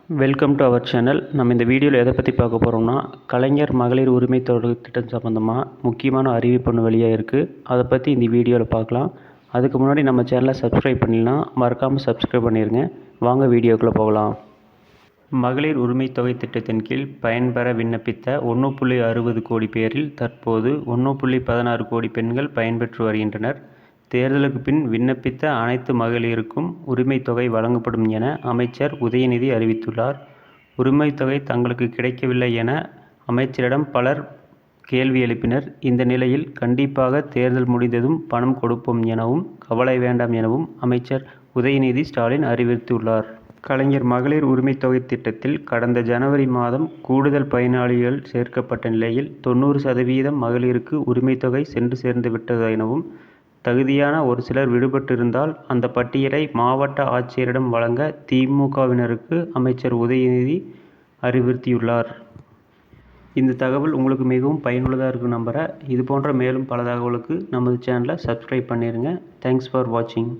Welcome to our channel. நம்ம இந்த வீடியோவில் எதை பற்றி பார்க்க போகிறோம்னா, கலைஞர் மகளிர் உரிமை தொகை திட்டம் சம்மந்தமாக முக்கியமான அறிவிப்பு ஒன்று வெளியாக இருக்குது. அதை பற்றி இந்த வீடியோவில் பார்க்கலாம். அதுக்கு முன்னாடி நம்ம சேனலை சப்ஸ்கிரைப் பண்ணிடலாம், மறக்காமல் சப்ஸ்கிரைப் பண்ணிடுங்க. வாங்க வீடியோக்குள்ளே போகலாம். மகளிர் உரிமை தொகை திட்டத்தின் கீழ் பயன்பெற விண்ணப்பித்த 1.60 கோடி பேரில் தற்போது 1.16 கோடி பெண்கள் பயன்பெற்று வருகின்றனர். தேர்தலுக்கு பின் விண்ணப்பித்த அனைத்து மகளிருக்கும் உரிமை தொகை வழங்கப்படும் என அமைச்சர் உதயநிதி அறிவித்துள்ளார். உரிமை தொகை தங்களுக்கு கிடைக்கவில்லை என அமைச்சரிடம் பலர் கேள்வி எழுப்பினர். இந்த நிலையில் கண்டிப்பாக தேர்தல் முடிந்ததும் பணம் கொடுப்போம் எனவும் கவலை வேண்டாம் எனவும் அமைச்சர் உதயநிதி ஸ்டாலின் அறிவித்துள்ளார். கலைஞர் மகளிர் உரிமை தொகை திட்டத்தில் கடந்த ஜனவரி மாதம் கூடுதல் பயனாளிகள் சேர்க்கப்பட்ட நிலையில் 90% மகளிருக்கு உரிமை தொகை சென்று சேர்ந்து விட்டது எனவும், தகுதியான ஒரு சிலர் விடுபட்டிருந்தால் அந்த பட்டியலை மாவட்ட ஆட்சியரிடம் வழங்க திமுகவினருக்கு அமைச்சர் உதயநிதி அறிவுறுத்தியுள்ளார். இந்த தகவல் உங்களுக்கு மிகவும் பயனுள்ளதாக இருக்கும் நம்புகிறேன். இது போன்ற மேலும் பல தகவலுக்கு நமது சேனலை சப்ஸ்கிரைப் பண்ணிடுங்க. தேங்க்ஸ் ஃபார் வாட்சிங்.